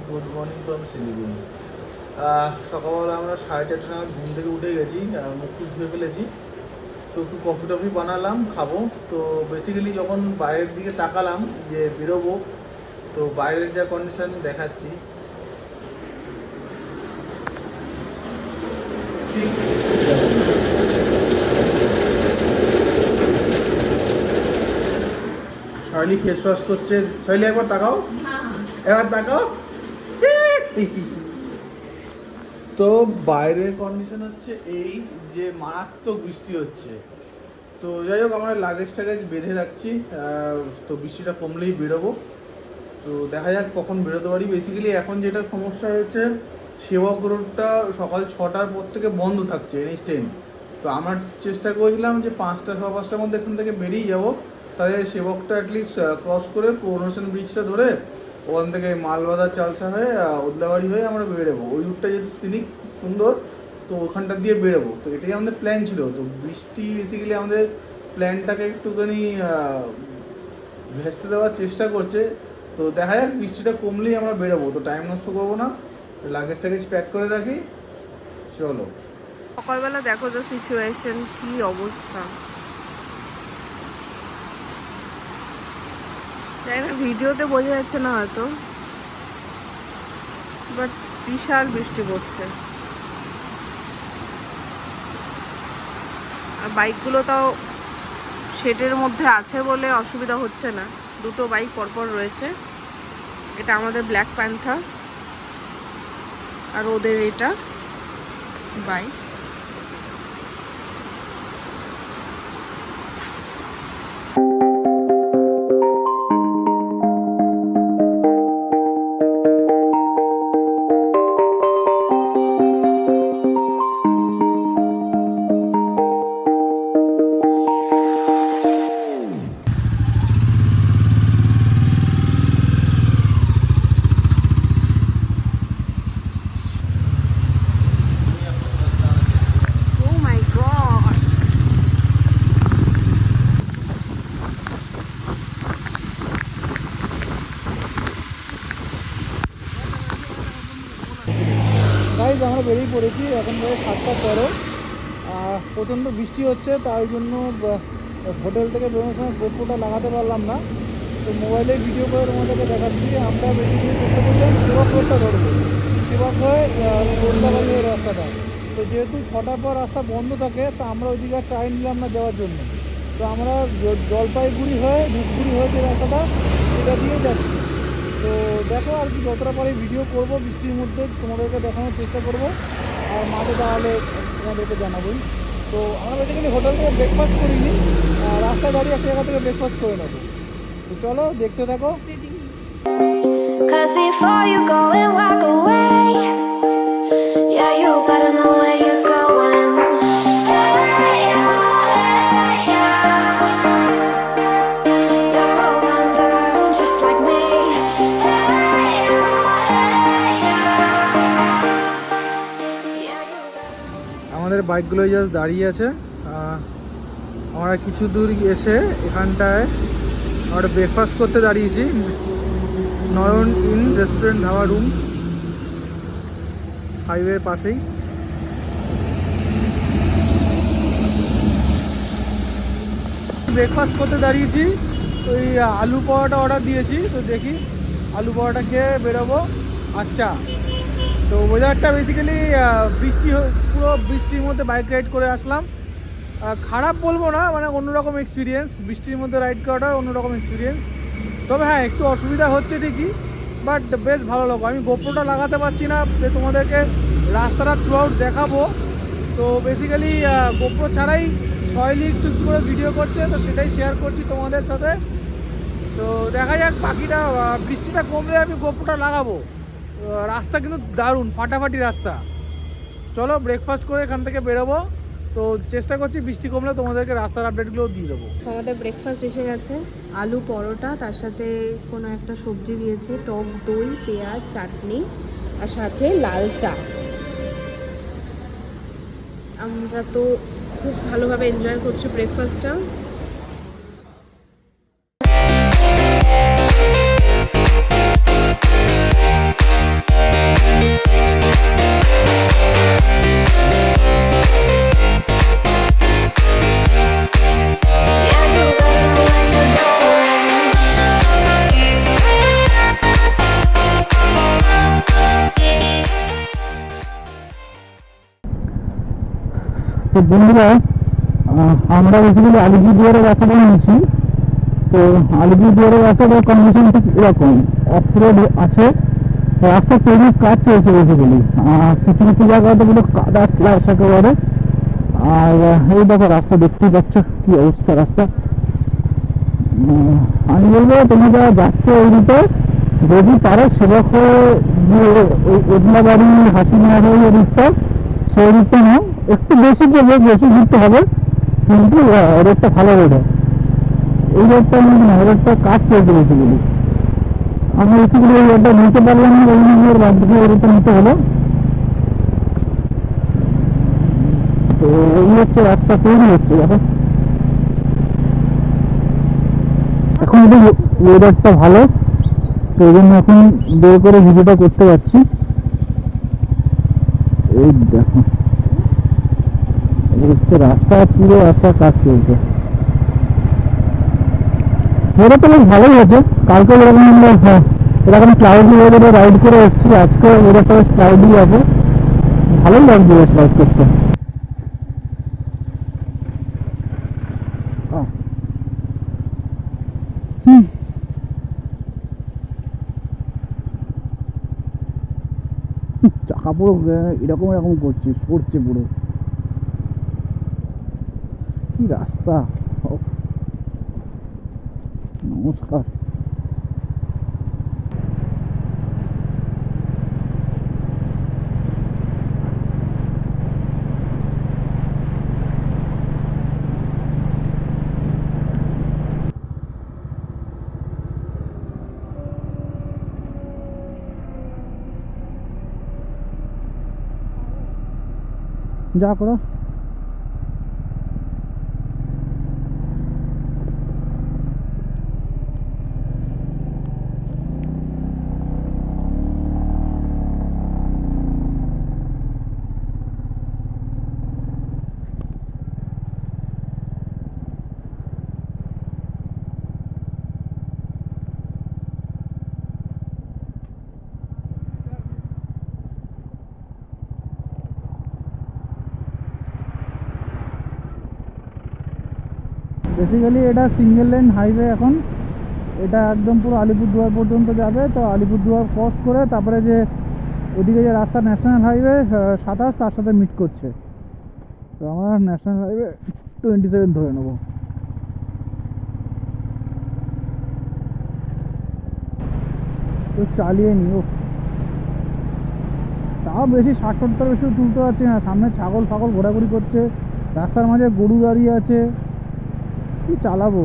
Good morning from Siliguri. সকালবেলা আমরা 4:30 নাগাদ ঘুম থেকে উঠে গেছি, মুখ টুক ধুয়ে ফেলেছি, তো একটু কফি টফি বানালাম, খাবো। তো বেসিক্যালি যখন বাইরের দিকে তাকালাম যে বেরোবো, তো বাইরের যা কন্ডিশন দেখাচ্ছি, ঠিক শৈলী ফেস ওয়াশ করছে। শৈলী একবার তাকাও, এবার তাকাও। তো বাইরের কন্ডিশন হচ্ছে এই যে মারাত্মক বৃষ্টি হচ্ছে। তো যাই হোক, আমরা লাগেজ টাগেজ বেঁধে রাখছি, তো বৃষ্টিটা কমলেই বেরোবো। তো দেখা যাক কখন বেরোতে পারি। বেসিক্যালি এখন যেটা সমস্যা হয়েছে, সেবক রোডটা সকাল 6টার পর থেকে বন্ধ থাকছে, NH10। তো আমার চেষ্টা করেছিলাম যে 5টা, 5:15টার মধ্যে এখান থেকে বেরিয়ে যাবো, তাহলে সেবকটা অ্যাটলিস্ট ক্রস করে করোনেশন ব্রিজটা ধরে ওখান থেকে মালবাজার চালসা হয়ে ওদলাবাড়ি হয়ে আমরা বেরোবো। ওই রুটটা যেহেতু সিনিক সুন্দর, তো ওখানটা দিয়ে বেরোবো। তো এটাই আমাদের প্ল্যান ছিল। তো বৃষ্টি বেসিক্যালি আমাদের প্ল্যানটাকে একটুখানি ভেস্তে দেওয়ার চেষ্টা করছে। তো দেখা যাক, বৃষ্টিটা কমলেই আমরা বেরোবো। তো টাইম নষ্ট করবো না, লাগেজ টাগেজ প্যাক করে রাখি, চলো। সকালবেলা দেখো তো সিচুয়েশন কি অবস্থা, তাই না? ভিডিওতে বোঝা যাচ্ছে না হয়তো, বাট বিশাল বৃষ্টি পড়ছে। আর বাইকগুলো তাও শেডের মধ্যে আছে বলে অসুবিধা হচ্ছে না, দুটো বাইক পরপর রয়েছে। এটা আমাদের ব্ল্যাক প্যান্থার, আর ওদের এটা বাইক। গাইজ আমরা বেরিয়ে পড়েছি, এখন প্রায় 7টা 13। প্রচণ্ড বৃষ্টি হচ্ছে, তাই জন্য হোটেল থেকে বেরোনোর সময় গোপ্রোটা লাগাতে পারলাম না। তো মোবাইলে ভিডিও করে তোমাদেরকে দেখাচ্ছি। আমরা বেরিয়ে চেষ্টা করলাম সেবক রোডটা ধরবো, সেবক হয়ে কোলকাতার এই রাস্তাটা। তো যেহেতু 6টার পর রাস্তা বন্ধ থাকে, তো আমরা ওইদিকে ট্রাই নিলাম না যাওয়ার জন্য। তো আমরা জলপাইগুড়ি হয়ে ধূপগুড়ি হয়ে যে রাস্তাটা, সেটা দিয়ে যাচ্ছি। তো দেখো আর কি, যতটা পারি ভিডিও করব, বৃষ্টির মধ্যে তোমাদেরকে দেখানোর চেষ্টা করব। আর মাঠে দাঁড়ালে তোমাদেরকে জানাবোই। তো আমরা বেসিক্যালি হোটেল থেকে ব্রেকফাস্ট করিনি, রাস্তায় দাঁড়িয়ে একটা জায়গা থেকে ব্রেকফাস্ট করে নেবো। তো চলো দেখতে থাকো। Cause before you go and walk away, yeah, you better know where you're going. Hey, yeah, hey, yeah. You're a wanderer just like me. Hey, yeah, hey, yeah. Yeah, you better. আমাদের বাইকগুলো just দাঁড়িয়ে আছে। আমরা কিছু দূর এসে এখানটায় আমরা ব্রেকফাস্ট করতে দাঁড়িয়েছি, নয়ন ইন রেস্টুরেন্ট ধাবা রুম, হাইওয়ের পাশেই। ব্রেকফাস্ট করতে দাঁড়িয়েছি, ওই আলু পরোটা অর্ডার দিয়েছি। তো দেখি আলু পরোটা খেয়ে বেরোবো। আচ্ছা, তো ওয়েদারটা বেসিক্যালি বৃষ্টি, পুরো বৃষ্টির মধ্যে বাইক রাইড করে আসলাম। খারাপ বলবো না, মানে অন্যরকম এক্সপিরিয়েন্স, বৃষ্টির মধ্যে রাইড করাটা অন্যরকম এক্সপিরিয়েন্স। তবে হ্যাঁ, একটু অসুবিধা হচ্ছে ঠিকই, বাট বেশ ভালো লাগো। আমি গোপ্রোটা লাগাতে পারছি না যে তোমাদেরকে রাস্তাটা থ্রু আউট দেখাবো। তো বেসিক্যালি গোপ্রো ছাড়াই শৈলী একটু করে ভিডিও করছে, তো সেটাই শেয়ার করছি তোমাদের সাথে। তো দেখা যাক বাকিটা, বৃষ্টিটা কমলে আমি গোপ্রোটা লাগাবো। রাস্তা কিন্তু দারুণ, ফাটাফাটি রাস্তা। চলো ব্রেকফাস্ট করে এখান থেকে বেরোবো। তো চেষ্টা করছি বৃষ্টি কমলে তোমাদেরকে রাস্তার আপডেটগুলোও দিয়ে দেবো। আমাদের ব্রেকফাস্ট এসে গেছে, আলু পরোটা, তার সাথে কোনো একটা সবজি দিয়েছে, টক দই, পেঁয়াজ, চাটনি, আর সাথে লাল চা। আমরা তো খুব ভালোভাবে এনজয় করছি ব্রেকফাস্টটা। তো বন্ধুরা আমরা বেসিক্যালি আলিপুরদুয়ারের রাস্তাটা নিয়েছি। তো আলিপুরদুয়ারের রাস্তাটার কন্ডিশন ঠিক এরকম, অফ রোড আছে, রাস্তা তৈরির কাজ চলছে বেসিক্যালি। কিছু কিছু জায়গাতে পুরো কাদা স্ল্যাশ একেবারে। আর এই দেখো রাস্তা দেখতেই পাচ্ছ কি অবস্থা রাস্তা। আমি বলবো তুমি যারা যাচ্ছ এই রুটে, যদি পারো সেবক হয়ে যে ওই ওদলাবাড়ি হাসিমার হয়ে যে রুটটা, সেই রুটটা নাও। একটু বেশি পড়বে, বেশি ঘুরতে হবে, কিন্তু রোডটা ভালো রোড। এই রোডটা কিন্তু না, রোডটা কাজ চলছে বেসিক্যালি। আমি বেসিক্যালি এই রোডটা নিতে পারলাম না, ওই নিজের বাধ্য হয়ে এই রোডটা নিতে হলো। তো এই হচ্ছে রাস্তা তৈরি হচ্ছে দেখো। এখন একটু ওয়েদারটা ভালো, তো এই জন্য এখন বের করে ভিডিওটা করতে পারছি। এই দেখো এই হচ্ছে রাস্তা, পুরো রাস্তার কাজ চলছে। ওয়েদারটা বেশ ভালোই আছে। কালকে যেরকম আমরা এরকম ক্লাউডি ওয়েদারে রাইড করে এসেছি, আজকে ওয়েদারটা বেশ ক্লাউডি আছে, ভালোই লাগছে বেশ রাইড করতে। চাকা পুরো এরকম এরকম করছে, সরছে পুরো। কি রাস্তা! নমস্কার। যা করো। বেসিক্যালি এটা সিঙ্গেল লেন হাইওয়ে এখন। এটা একদম পুরো আলিপুরদুয়ার পর্যন্ত যাবে। তো আলিপুরদুয়ার ক্রস করে তারপরে যে ওদিকে যে রাস্তা ন্যাশনাল হাইওয়ে 27 তার সাথে মিট করছে। তো আমরা ন্যাশনাল হাইওয়ে 27 ধরে নেব। তো চালিয়ে নি। ও তাও বেশি 60-70 বেশি তুলতে পারছি না। সামনে ছাগল ফাগল ঘোরাঘুরি করছে, রাস্তার মাঝে গরু দাঁড়িয়ে আছে, কি চালাবো।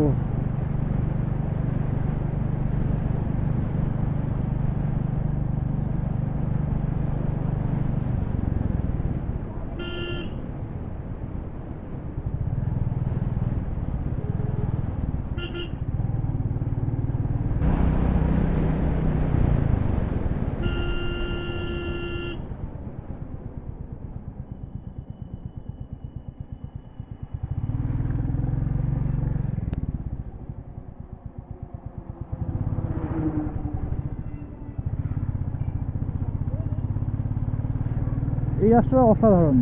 এই রাস্তাটা অসাধারণ,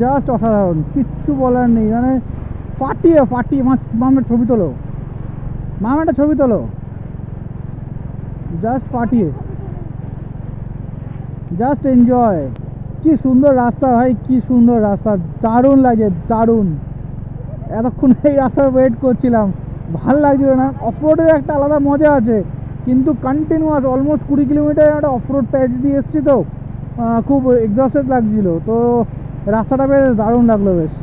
জাস্ট অসাধারণ, কিচ্ছু বলার নেই। মানে ফাটিয়ে ফাটিয়ে মামের ছবি তোলো, মাম একটা ছবি তোলো, জাস্ট ফাটিয়ে, জাস্ট এনজয়। কি সুন্দর রাস্তা ভাই, কি সুন্দর রাস্তা, দারুণ লাগে, দারুণ। এতক্ষণ এই রাস্তায় ওয়েট করছিলাম, ভাল লাগছিল না। অফরোডের একটা আলাদা মজা আছে, কিন্তু কন্টিনিউয়াস অলমোস্ট 20 কিলোমিটার একটা অফরোড প্যাচ দিয়ে এসেছি, তো খুব এক্সস্টেড লাগছিল। তো রাস্তাটা বেশ দারুণ লাগলো বেশ।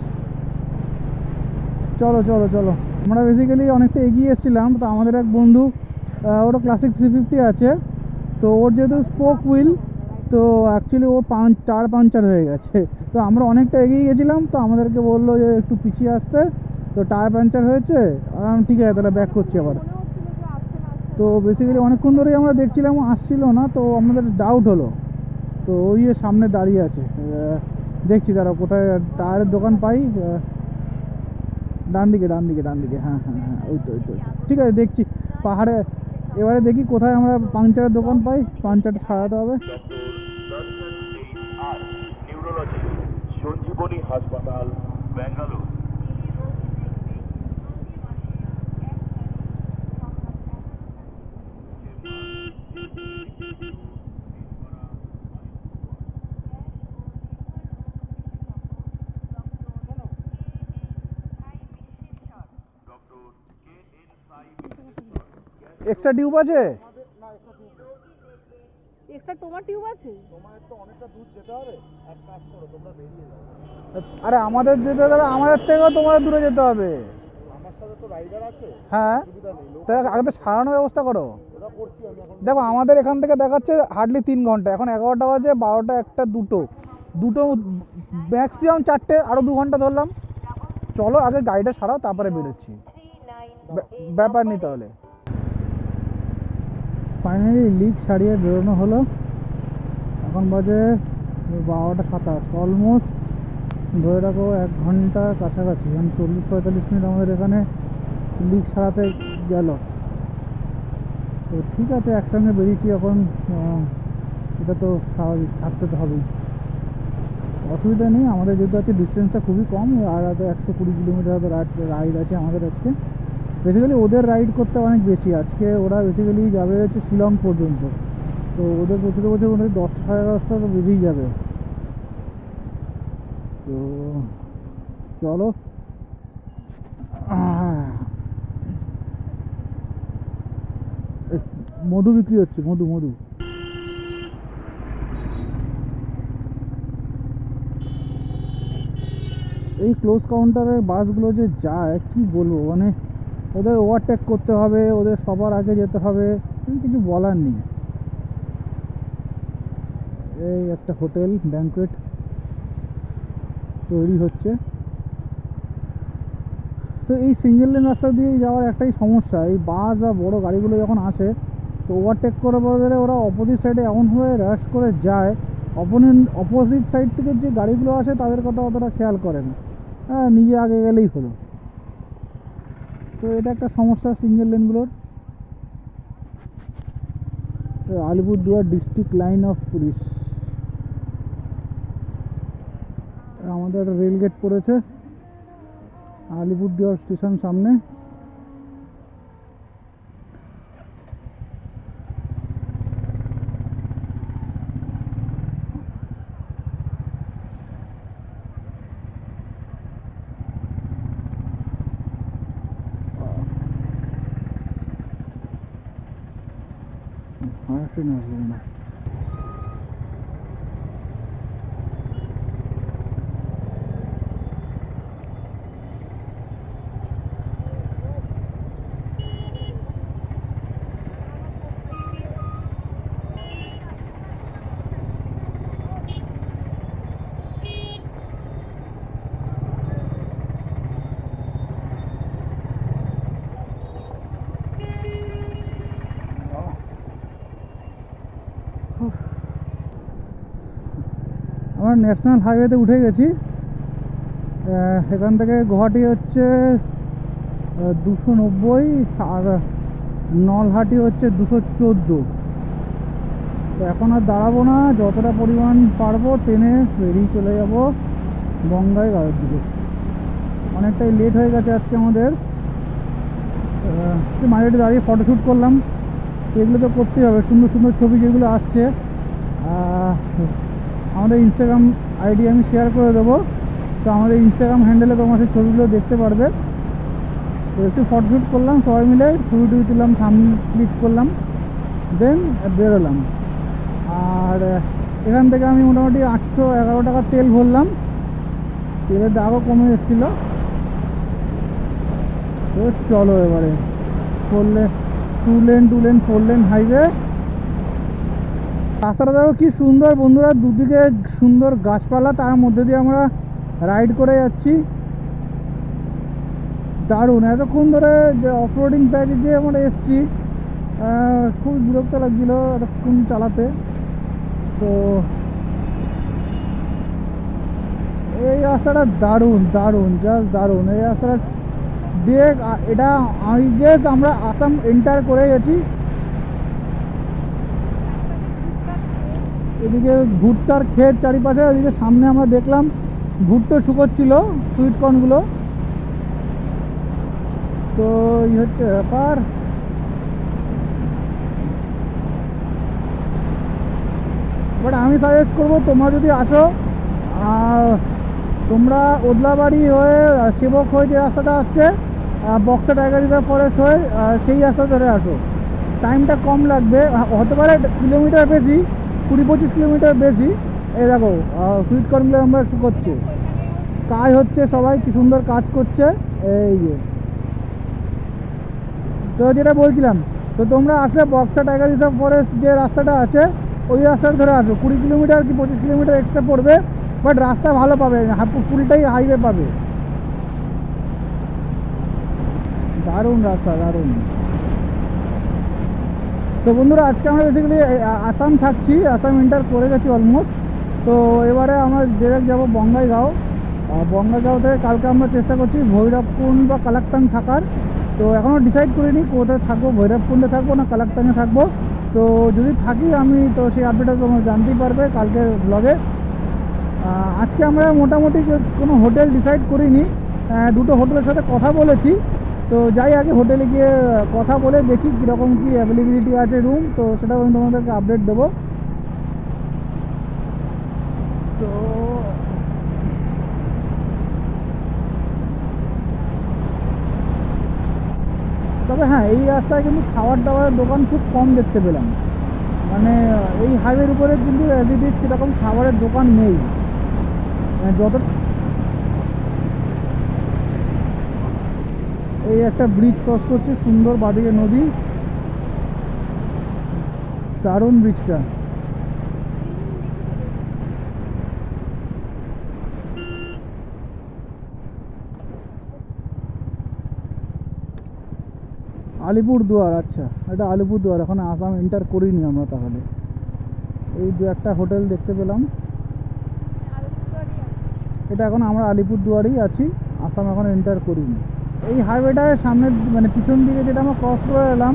চলো চলো চলো, আমরা বেসিক্যালি অনেকটা এগিয়ে এসেছিলাম। তো আমাদের এক বন্ধু, ওটা ক্লাসিক 350 আছে, তো ওর যেহেতু স্পোক হুইল, তো অ্যাকচুয়ালি ওর টায়ার পাঞ্চার হয়ে গেছে। তো আমরা অনেকটা এগিয়ে গেছিলাম, তো আমাদেরকে বললো যে একটু পিছিয়ে আসতে, তো টায়ার পাঞ্চার হয়েছে। ঠিক আছে তাহলে ব্যাক করছি আবার। তো বেসিক্যালি অনেকক্ষণ ধরেই আমরা দেখছিলাম আসছিল না, তো আমাদের ডাউট হলো। তো ওই সামনে দাঁড়িয়ে আছে, দেখছি তারা কোথায় টায়ারের দোকান পাই। ডান দিকে ডান দিকে ডান দিকে, হ্যাঁ হ্যাঁ হ্যাঁ, ওই তো ওই তো। ঠিক আছে দেখছি পাহাড়ে, এবারে দেখি কোথায় আমরা পাংচারের দোকান পাই, পাংচারটা সারাতে হবে। সঞ্জীবনী হাসপাতাল, ব্যাঙ্গালোর। এক্সট্রা টিউব আছে? এক্সট্রা তোমার টিউব আছে? আরে আমাদের যেতে হবে, আমাদের থেকেও তোমার দূরে যেতে হবে। আমার সাথে তো রাইডার আছে, হ্যাঁ, অসুবিধা নেই। লোক তাই আগে তো সারানোর ব্যবস্থা করো। ওরা করছি আমি এখন। দেখো আমাদের এখান থেকে দেখাচ্ছে হার্ডলি 3 ঘন্টা, এখন 11টা বাজে, 12টা, 1টা, 2টো ম্যাক্সিমাম 4টে, আরও 2 ঘন্টা ধরলাম। চলো আগে গাড়িটা সারাও, তারপরে বেরোচ্ছি, ব্যাপার নেই। তাহলে ফাইনালি লিক সারিয়ে বেরোনো হলো। এখন বাজে 12টা 27, অলমোস্ট ধরে রাখো 1 ঘন্টা কাছাকাছি, মানে 40-45 মিনিট আমাদের এখানে লিক সারাতে গেল। তো ঠিক আছে, একসঙ্গে বেরিয়েছি এখন, এটা তো স্বাভাবিক, থাকতে তো হবেই, অসুবিধা নেই। আমাদের যেহেতু আছে ডিস্টেন্সটা খুবই কম, আর হয়তো 120 কিলোমিটার হয়তো রাইড আছে আমাদের আজকে। বেসিক্যালি ওদের রাইড করতে অনেক বেশি, আজকে ওরা বেসিক্যালি যাবে হচ্ছে শিলং পর্যন্ত। তো ওদের পৌঁছতে মোটামুটি 10টা সাড়ে 10টা তো বেজেই যাবে। তো চলো, মধু বিক্রি হচ্ছে, মধু। এই ক্লোজ কাউন্টারের বাসগুলো যে যায় কি বলবো, মানে ওদের ওভারটেক করতে হবে, ওদের সবার আগে যেতে হবে, কিছু বলার নেই। এই একটা হোটেল ব্যাঙ্কোয়েট তৈরি হচ্ছে। তো এই সিঙ্গেল লেন রাস্তা দিয়ে যাওয়ার একটাই সমস্যা, এই বাস বা বড় গাড়িগুলো যখন আসে তো ওভারটেক করে বলে ওরা অপোজিট সাইডে এমনভাবে রাশ করে যায়, অপোজিট সাইড থেকে যে গাড়িগুলো আসে তাদের কথা অতটা খেয়াল করে না, হ্যাঁ, নিজে আগে গেলেই হলো। তো এটা একটা সমস্যা সিঙ্গেল লেনগুলোর। Alipurduar district line of police, আমাদের রেলগেট পড়েছে আলিপুরদুয়ার স্টেশন সামনে। ট্রেন আসবে না। আমরা ন্যাশনাল হাইওয়েতে উঠে গেছি। এখান থেকে গুয়াহাটি হচ্ছে 290, আর নলহাটি হচ্ছে 214। তো এখন আর দাঁড়াবো না, যতটা পরিমাণ পারবো ট্রেনে বেরিয়ে চলে যাব বঙ্গাইগাঁওয়ের দিকে। অনেকটাই লেট হয়ে গেছে আজকে আমাদের। মাঝে দাঁড়িয়ে ফটোশ্যুট করলাম, তো এগুলো তো করতেই হবে। সুন্দর সুন্দর ছবি যেগুলো আসছে আমাদের ইনস্টাগ্রাম আইডি আমি শেয়ার করে দেবো, তো আমাদের ইনস্টাগ্রাম হ্যান্ডেলে তোমার সেই ছবিগুলো দেখতে পারবে। তো একটু ফটোশ্যুট করলাম, সবাই মিলে ছবি টবি তুললাম, থাম্বনেল ক্লিক করলাম, দেন বেরোলাম। আর এখান থেকে আমি মোটামুটি 811 টাকা তেল ভরলাম, তেলের দাগও কমে এসেছিলো। তো চলো এবারে 4 লেন 2 লেন 4 লেন হাইওয়ে। রাস্তাটা দেখো কি সুন্দর বন্ধুরা, দুদিকে সুন্দর গাছপালা, তার মধ্যে দিয়ে আমরা রাইড করে যাচ্ছি, দারুণ। এতক্ষণ ধরে যে অফরোডিং প্যাচে যে আমরা এসছি, খুব বিরক্ত লাগছিলো এতক্ষণ চালাতে। তো এই রাস্তাটা দারুণ, জাস্ট দারুণ। এই রাস্তাটা দেখ, এটা আই গেস আমরা আসাম এন্টার করে গেছি। এদিকে ভুট্টার ক্ষেত চারিপাশে, এদিকে সামনে আমরা দেখলাম ভুট্টো শুকোচ্ছিল সুইট কর্নগুলো। তো এই হচ্ছে ব্যাপার। বাট আমি সাজেস্ট করবো তোমরা যদি আসো, তোমরা ওদলাবাড়ি হয়ে সেবক হয়ে যে রাস্তাটা আসছে বক্সা টাইগার রিজার্ভ ফরেস্ট হয়ে সেই রাস্তা ধরে আসো। টাইমটা কম লাগবে, হতে পারে কিলোমিটার বেশি, 20-25 কিলোমিটার বেশি। এই দেখো সুইট কর্নগুলো আমরা শুকোচ্ছে, কাজ হচ্ছে, সবাই কি সুন্দর কাজ করছে। এই যে তো যেটা বলছিলাম, তো তোমরা আসলে বক্সা টাইগার রিজার্ভ ফরেস্ট যে রাস্তাটা আছে ওই রাস্তাটা ধরে আসো। 20 কিলোমিটার কি 25 কিলোমিটার এক্সট্রা পড়বে, বাট রাস্তা ভালো পাবে, ফুলটাই হাইওয়ে পাবে। দারুণ রাস্তা, দারুণ। তো বন্ধুরা আজকে আমরা বেসিক্যালি আসাম থাকছি, আসাম এন্টার করে গেছি অলমোস্ট। তো এবারে আমরা ডিরেক্ট যাবো বঙ্গাইগাঁও। বঙ্গাইগাঁও থেকে কালকে আমরা চেষ্টা করছি ভৈরবকুণ্ড বা কালাকতাং থাকার। তো এখনও ডিসাইড করিনি কোথায় থাকবো, ভৈরবকুণ্ডে থাকবো না কালাকতাংয়ে থাকবো। তো যদি থাকি আমি, তো সেই আপডেটটা তোমরা জানতেই পারবে কালকের ব্লগে। আজকে আমরা মোটামুটি কোনো হোটেল ডিসাইড করিনি, দুটো হোটেলের সাথে কথা বলেছি। তো যাই আগে হোটেলে গিয়ে কথা বলে দেখি কীরকম কী অ্যাভেলেবিলিটি আছে রুম, তো সেটাও আমি তোমাদেরকে আপডেট দেবো। তো তবে হ্যাঁ, এই রাস্তায় কিন্তু খাবার দাবারের দোকান খুব কম দেখতে পেলাম। মানে এই হাইওয়ের উপরে কিন্তু অ্যাজ ইট ইজ সেরকম খাবারের দোকান নেই। যত এই একটা ব্রিজ ক্রস করছে সুন্দর, বাদিকে নদী, দারুণ ব্রিজটা। আলিপুরদুয়ার, আচ্ছা এটা আলিপুরদুয়ার। এখন আসাম এন্টার করিনি আমরা, তাহলে এই দু একটা হোটেল দেখতে পেলাম। এটা এখন আমরা আলিপুরদুয়ারেই আছি, আসাম এখন এন্টার করিনি। এই হাইওয়েটায় সামনে মানে পিছন দিকে যেটা আমরা ক্রস করে এলাম,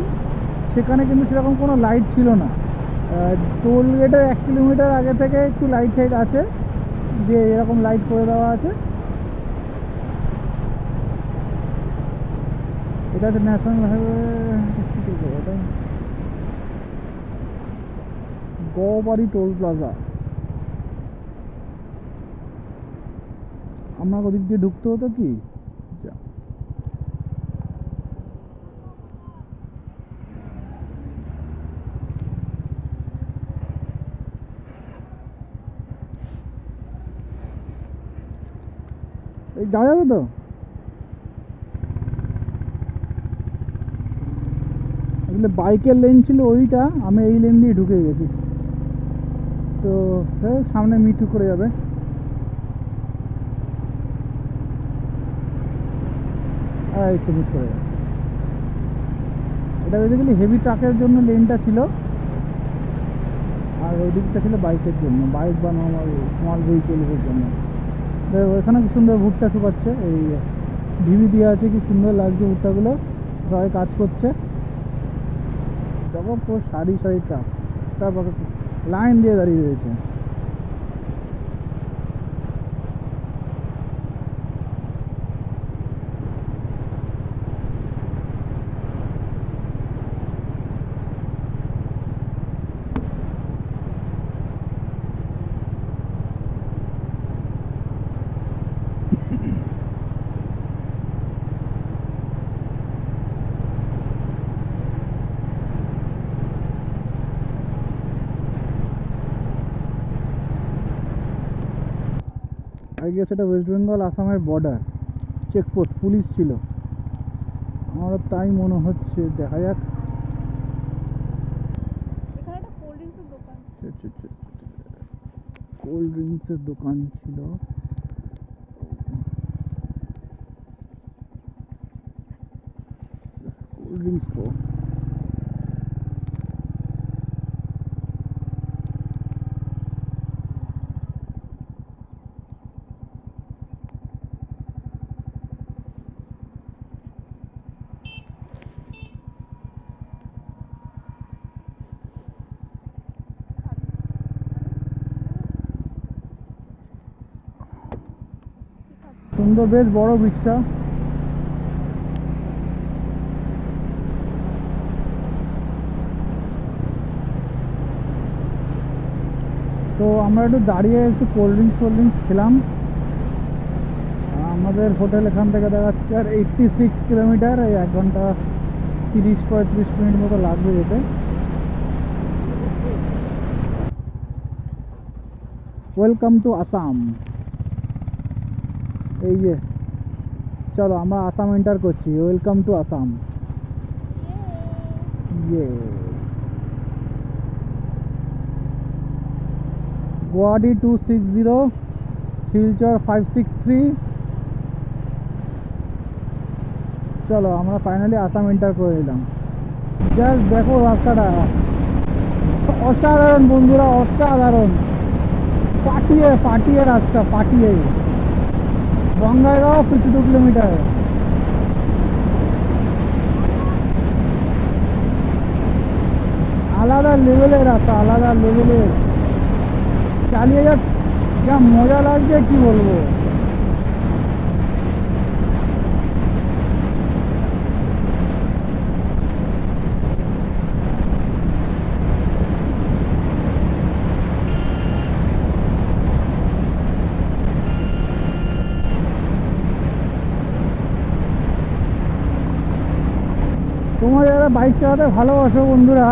সেখানে কিন্তু সেরকম কোনো লাইট ছিল না। টোল গেটের 1 কিলোমিটার আগে থেকে একটু লাইট টাইট আছে, দিয়ে এরকম লাইট করে দেওয়া আছে। এটা হচ্ছে ন্যাশনাল হাইওয়ে, এটা গৌবাড়ি টোল প্লাজা। আমরা ওদিক দিয়ে ঢুকতে হতো কি, এই যাওয়া যাবে তো? আসলে বাইকের লেন ছিল ওইটা, আমি এই লেন দিয়ে ঢুকে গেছি। তো সামনে মিঠু করে যাবে। এই তো মিট করে গেছে। এটা বেসিক্যালি হেভি ট্রাকের জন্য লেনটা ছিল, আর ওই দিকটা ছিল বাইকের জন্য, বাইক বা নর্মাল স্মল ভেহিকেলসের জন্য। ওইখানে কি সুন্দর ভুট্টা শুকাচ্ছে, এই ঢিবি দিয়ে আছে, কি সুন্দর লাগছে ভুট্টাগুলো, সবাই কাজ করছে। দেখো পুরো সারি সারি ট্রাক, তারপর লাইন দিয়ে দাঁড়িয়ে রয়েছে। আই গেস এটা ওয়েস্ট বেঙ্গল আসামের বর্ডার, চেকপোস্ট পুলিশ ছিল, আমারও তাই মনে হচ্ছে। দেখা যাক। কোল্ড ড্রিঙ্কসের দোকান ছিল। কোল্ড ড্রিঙ্কস তো সুন্দর, বেশ বড় ব্রিজটা। তো আমরা একটু দাঁড়িয়ে একটু কোল্ড ড্রিঙ্কস খেলাম। আমাদের হোটেল এখান থেকে দেখাচ্ছে আর 86 কিলোমিটার, এই 1 ঘন্টা 30-35 মিনিট মতো লাগবে যেতে। Welcome to Assam. এই যে চলো আমরা আসাম এন্টার করছি। Welcome to Assam. ইয়ে গুয়াহাটি 260, শিলচর 563। চলো আমরা ফাইনালি আসাম এন্টার করে নিলাম। জাস্ট দেখো রাস্তাটা, অসাধারণ বন্ধুরা, অসাধারণ। ফাটিয়ে রাস্তা, ফাটিয়ে। বঙ্গাইগাঁও 52 কিলোমিটার। আলাদা লেভেলের রাস্তা, আলাদা লেভেলের। চালিয়ে যা মজা লাগছে কি বলবো। তোমরা যারা বাইক চালাতে ভালোবাসো বন্ধুরা,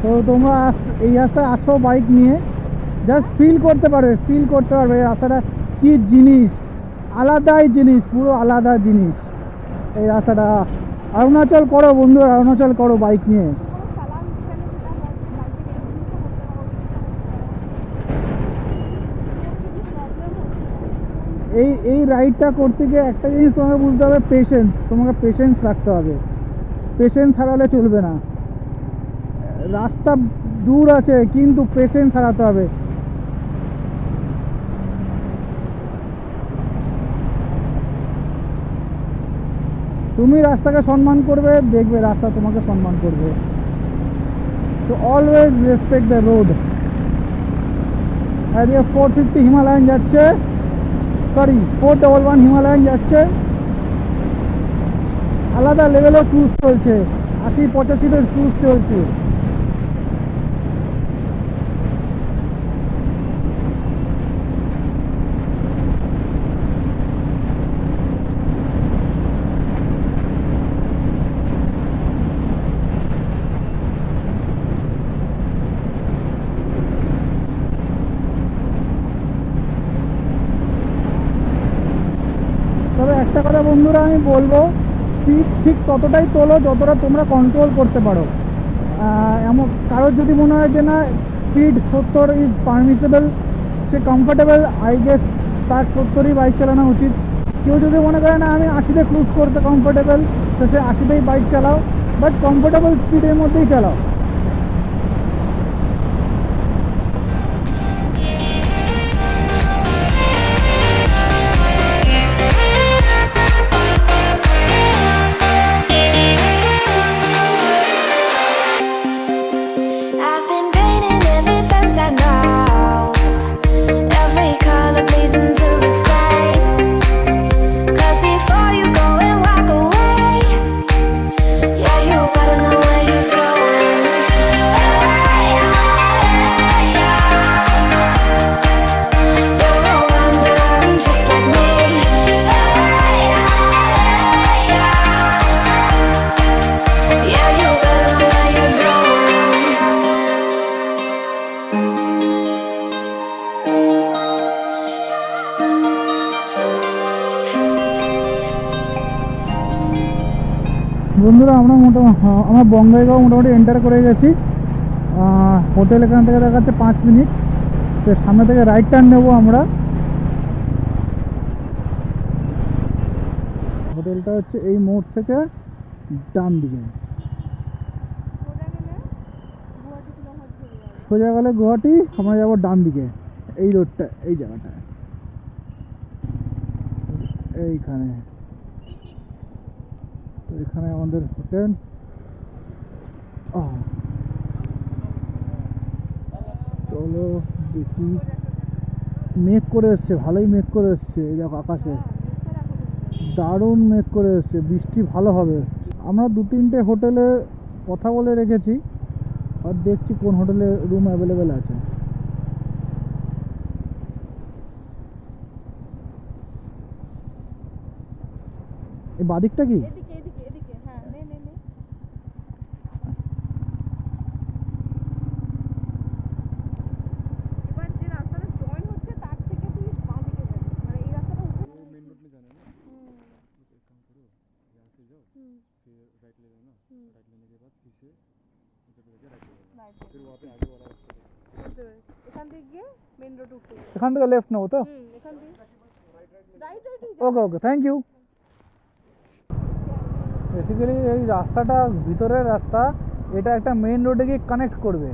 তো তোমরা এই রাস্তায় আসো বাইক নিয়ে, জাস্ট ফিল করতে পারবে এই রাস্তাটা কী জিনিস, আলাদাই জিনিস, পুরো আলাদা জিনিস এই রাস্তাটা। অরুণাচল করো বন্ধুরা, অরুণাচল করো বাইক নিয়ে। এই রাইডটা করতে গিয়ে একটা জিনিস তোমাকে বুঝতে হবে, তোমাকে পেশেন্স রাখতে হবে। পেশেন্স হারালে চলবে না। রাস্তা দূর আছে কিন্তু পেশেন্স হারাতে হবে। তুমি রাস্তাকে সম্মান করবে, দেখবে রাস্তা তোমাকে সম্মান করবে। তো অলওয়েজ রেসপেক্ট দ্য রোড। এদিকে 450 হিমালয়ান যাচ্ছে, সরি 411 হিমালয়ান যাচ্ছে। আলাদা লেভেলে ক্রুজ চলছে, 80-85-তে ক্রুজ চলছে। তবে একটা কথা বন্ধুরা আমি বলবো, স্পিড ঠিক ততটাই তোলো যতটা তোমরা কন্ট্রোল করতে পারো। এমন কারোর যদি মনে হয় যে না speed 70 is permissible, say comfortable, I guess তার 70ই বাইক চালানো উচিত। কেউ যদি মনে করে না আমি 80তে ক্রুজ করতে কমফোর্টেবল, তো সে 80তেই বাইক চালাও, বাট কমফোর্টেবল স্পিডের মধ্যেই চালাও। I've been painting every fence I know, every color pleasing to the same. 'Cause before you go and walk away, yeah, you better know where you're going. Hey, yeah, you're a wanderer just like me. Hey, yeah, you better know where you're going. বন্ধুরা আমরা আমরা বঙ্গাইগাঁও মোটামুটি enter করে গেছি। Hotel এখান থেকে দেখাচ্ছে 5 minute. তো সামনে থেকে রাইট টার্ন নেবো আমরা। হোটেলটা হচ্ছে এই মোড় থেকে ডান দিকে, সোজা গেলে গুয়াহাটি, আমরা যাবো ডান দিকে এই রোডটা, এই জায়গাটা, এইখানে। তো এখানে আমাদের হোটেল। চলো দেখি, মেঘ করে এসছে, ভালোই মেঘ করে এসছে। এই দেখো আকাশে দারুণ মেঘ করে এসছে, বৃষ্টি ভালো হবে। আমরা 2-3টে হোটেলে কথা বলে রেখেছি, আর দেখছি কোন হোটেলে রুম অ্যাভেলেবেল আছে। এই বাদিকটা কি? এদিকে এদিকে এদিকে, হ্যাঁ নে নে নে। এবার যে রাস্তাটা জয়েন হচ্ছে তার থেকে তুই বাঁ দিকে যাবি, মানে এই রাস্তাটা উঠে মেইন রোড নিয়ে জানে না। एक काम करो, यहाँ से जाओ, फिर राइट ले लेना, राइट लेने के बाद पीछे उधर जाके राइट ले लेना, फिर वहाँ पे आगे वाला रास्ता এখান থেকে গিয়ে মেইন রোড উঠতে। এখান থেকে লেফট নেবো তো? এখান থেকে right right. Okay okay, thank you. Basically এই রাস্তাটা ভিতরের রাস্তা, এটা একটা মেইন রোডে গিয়ে কানেক্ট করবে।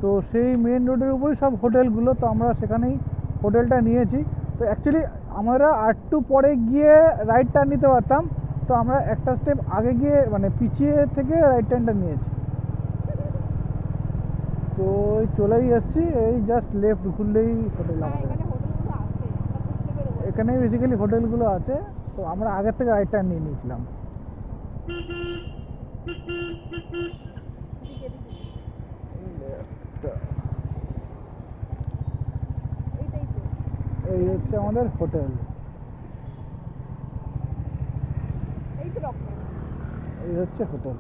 তো সেই মেইন রোডের উপরই সব হোটেলগুলো, তো আমরা সেখানেই হোটেলটা নিয়েছি। তো অ্যাকচুয়ালি আমরা আরটু পরে গিয়ে রাইট টার্ন নিতে পারতাম, তো আমরা একটা স্টেপ আগে গিয়ে মানে পিছিয়ে থেকে রাইট টার্নটা নিয়েছি। তো এই চলেই এসেছি, এই জাস্ট লেফট ঘুরলেই হোটেল আমাদের। এখানেই বেসিক্যালি হোটেলগুলো আছে, তো আমরা আগের থেকে রাইট টার্ন নিয়ে নিয়েছিলাম। এই হচ্ছে আমাদের হোটেল, এই হচ্ছে হোটেল।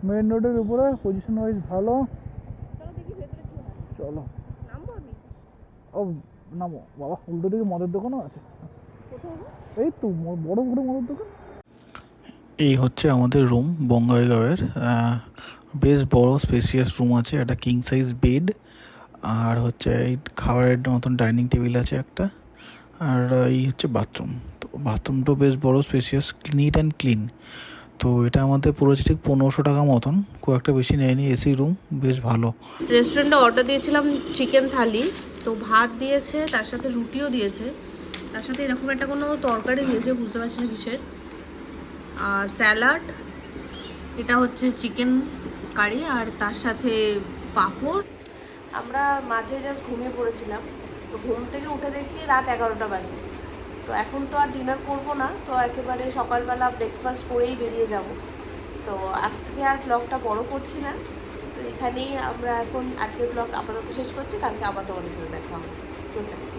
মেন রোডের উপরে পজিশন ওয়াইজ ভালো। চলো ও নামো বাবা, উল্টো দিকে মদের দোকানও আছে। এই তো বড় বড় মদের দোকান। এই হচ্ছে আমাদের রুম বঙ্গাইগাঁওয়ের। বেশ বড় স্পেসিয়াস রুম আছে, একটা কিং সাইজ বেড, আর হচ্ছে এই খাবারের মতন ডাইনিং টেবিল আছে একটা, আর এই হচ্ছে বাথরুম। তো বাথরুমটাও বেশ বড়, স্পেসিয়াস, নিট অ্যান্ড ক্লিন। তো এটা আমাদের পড়েছে ঠিক 1500 টাকা মতন, খুব একটা বেশি নেয়নি। এসি রুম, বেশ ভালো। রেস্টুরেন্টে অর্ডার দিয়েছিলাম চিকেন থালি, তো ভাত দিয়েছে, তার সাথে রুটিও দিয়েছে, তার সাথে এরকম একটা কোনো তরকারি দিয়েছে, বুঝতে পারছি না কিসের, আর স্যালাড, এটা হচ্ছে চিকেন কারি, আর তার সাথে পাঁপড়। আমরা মাঝে জাস্ট ঘুমিয়ে পড়েছিলাম, তো ঘুম থেকে উঠে দেখি রাত 11টা বাজে। তো এখন তো আর ডিনার করব না, তো একেবারে সকালবেলা ব্রেকফাস্ট করেই বেরিয়ে যাব। তো আজকে আর ব্লগটা বড় করছি না, তো এখানেই আমরা এখন আজকের ব্লগ আপাতত শেষ করছি। কালকে আবার তোমাদের সাথে দেখা হবে। Good night.